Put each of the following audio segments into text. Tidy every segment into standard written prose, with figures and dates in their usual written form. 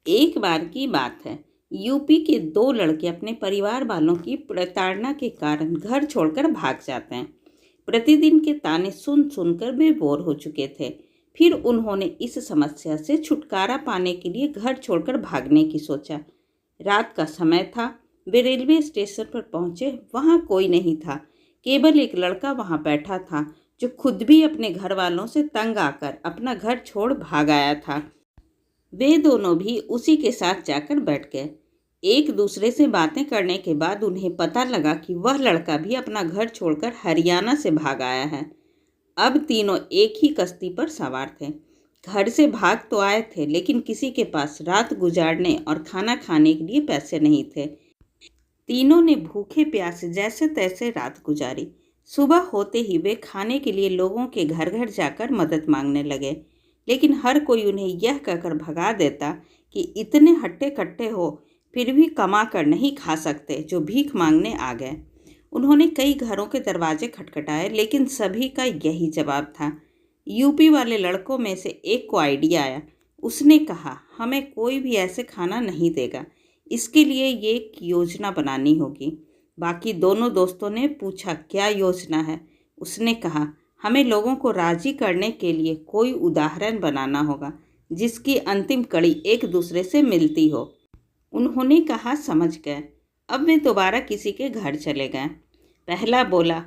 एक बार की बात है। यूपी के दो लड़के अपने परिवार वालों की प्रताड़ना के कारण घर छोड़कर भाग जाते हैं। प्रतिदिन के ताने सुन सुनकर वे बोर हो चुके थे। फिर उन्होंने इस समस्या से छुटकारा पाने के लिए घर छोड़कर भागने की सोचा। रात का समय था। वे रेलवे स्टेशन पर पहुंचे। वहां कोई नहीं था, केवल एक लड़का वहां बैठा था जो खुद भी अपने घर वालों से तंग आकर अपना घर छोड़ भाग आया था। वे दोनों भी उसी के साथ जाकर बैठ गए। एक दूसरे से बातें करने के बाद उन्हें पता लगा कि वह लड़का भी अपना घर छोड़कर हरियाणा से भाग आया है। अब तीनों एक ही कश्ती पर सवार थे। घर से भाग तो आए थे, लेकिन किसी के पास रात गुजारने और खाना खाने के लिए पैसे नहीं थे। तीनों ने भूखे प्यासे जैसे तैसे रात गुजारी। सुबह होते ही वे खाने के लिए लोगों के घर घर जाकर मदद मांगने लगे, लेकिन हर कोई उन्हें यह कहकर भगा देता कि इतने हट्टे कट्टे हो, फिर भी कमा कर नहीं खा सकते जो भीख मांगने आ गए। उन्होंने कई घरों के दरवाजे खटखटाए, लेकिन सभी का यही जवाब था। यूपी वाले लड़कों में से एक को आइडिया आया। उसने कहा, हमें कोई भी ऐसे खाना नहीं देगा, इसके लिए ये एक योजना बनानी होगी। बाकी दोनों दोस्तों ने पूछा, क्या योजना है? उसने कहा, हमें लोगों को राजी करने के लिए कोई उदाहरण बनाना होगा जिसकी अंतिम कड़ी एक दूसरे से मिलती हो। उन्होंने कहा, समझ गए। अब वे दोबारा किसी के घर चले गए। पहला बोला,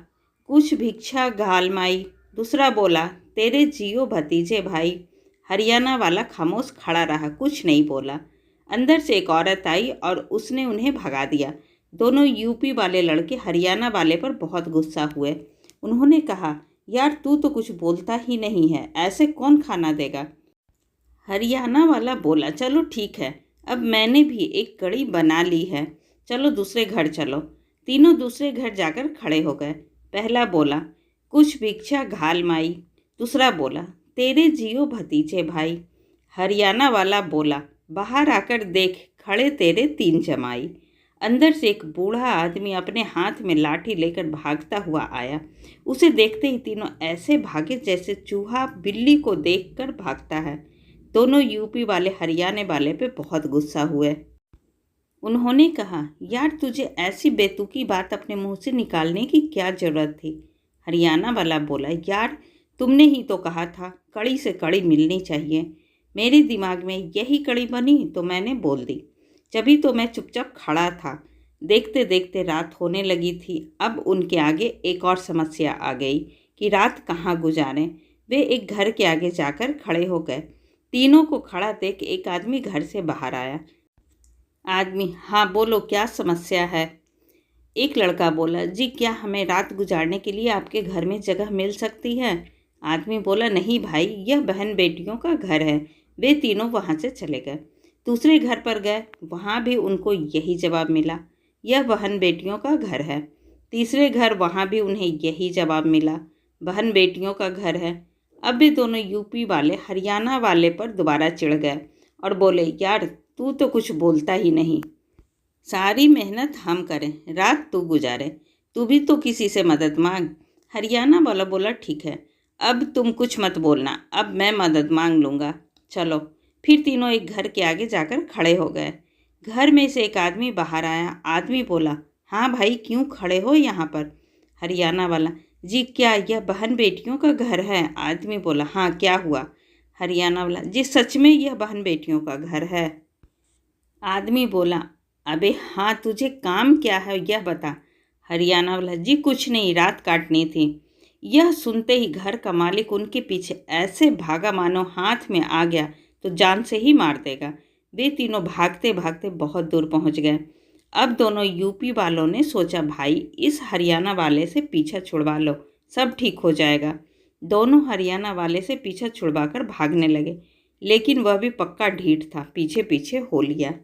कुछ भिक्षा घाल माई। दूसरा बोला, तेरे जियो भतीजे भाई। हरियाणा वाला खामोश खड़ा रहा, कुछ नहीं बोला। अंदर से एक औरत आई और उसने उन्हें भगा दिया। दोनों यूपी वाले लड़के हरियाणा वाले पर बहुत गुस्सा हुए। उन्होंने कहा, यार तू तो कुछ बोलता ही नहीं है, ऐसे कौन खाना देगा? हरियाणा वाला बोला, चलो ठीक है, अब मैंने भी एक कड़ी बना ली है, चलो दूसरे घर चलो। तीनों दूसरे घर जाकर खड़े हो गए। पहला बोला, कुछ भिक्षा घाल माई। दूसरा बोला, तेरे जियो भतीजे भाई। हरियाणा वाला बोला, बाहर आकर देख, खड़े तेरे तीन जमाई। अंदर से एक बूढ़ा आदमी अपने हाथ में लाठी लेकर भागता हुआ आया। उसे देखते ही तीनों ऐसे भागे जैसे चूहा बिल्ली को देखकर भागता है। दोनों यूपी वाले हरियाणा वाले पे बहुत गुस्सा हुए। उन्होंने कहा, यार तुझे ऐसी बेतुकी बात अपने मुंह से निकालने की क्या जरूरत थी? हरियाणा वाला बोला, यार तुमने ही तो कहा था कड़ी से कड़ी मिलनी चाहिए। मेरे दिमाग में यही कड़ी बनी तो मैंने बोल दी। जभी तो मैं चुपचाप खड़ा था। देखते देखते रात होने लगी थी। अब उनके आगे एक और समस्या आ गई कि रात कहाँ गुजारें। वे एक घर के आगे जाकर खड़े हो गए। तीनों को खड़ा देख एक आदमी घर से बाहर आया। आदमी, हाँ बोलो, क्या समस्या है? एक लड़का बोला, जी क्या हमें रात गुजारने के लिए आपके घर में जगह मिल सकती है? आदमी बोला, नहीं भाई, यह बहन बेटियों का घर है। वे तीनों वहाँ से चले गए। दूसरे घर पर गए, वहाँ भी उनको यही जवाब मिला, यह बहन बेटियों का घर है। तीसरे घर, वहाँ भी उन्हें यही जवाब मिला, बहन बेटियों का घर है। अब वे दोनों यूपी वाले हरियाणा वाले पर दोबारा चिढ़ गए और बोले, यार तू तो कुछ बोलता ही नहीं, सारी मेहनत हम करें, रात तू गुजारे, तू भी तो किसी से मदद मांग। हरियाणा वाला बोला, ठीक है, अब तुम कुछ मत बोलना, अब मैं मदद मांग लूँगा, चलो। फिर तीनों एक घर के आगे जाकर खड़े हो गए। घर में से एक आदमी बाहर आया। आदमी बोला, हाँ भाई, क्यों खड़े हो यहाँ पर? हरियाणा वाला, जी क्या यह बहन बेटियों का घर है? आदमी बोला, हाँ, क्या हुआ? हरियाणा वाला, जी सच में यह बहन बेटियों का घर है। आदमी बोला, अबे हाँ, तुझे काम क्या है यह बता। हरियाणा वाला, जी कुछ नहीं, रात काटनी थी। यह सुनते ही घर का मालिक उनके पीछे ऐसे भागा मानो हाथ में आ गया तो जान से ही मार देगा। वे तीनों भागते भागते बहुत दूर पहुंच गए। अब दोनों यूपी वालों ने सोचा, भाई इस हरियाणा वाले से पीछा छुड़वा लो, सब ठीक हो जाएगा। दोनों हरियाणा वाले से पीछा छुड़वाकर भागने लगे, लेकिन वह भी पक्का ढीठ था, पीछे पीछे हो लिया।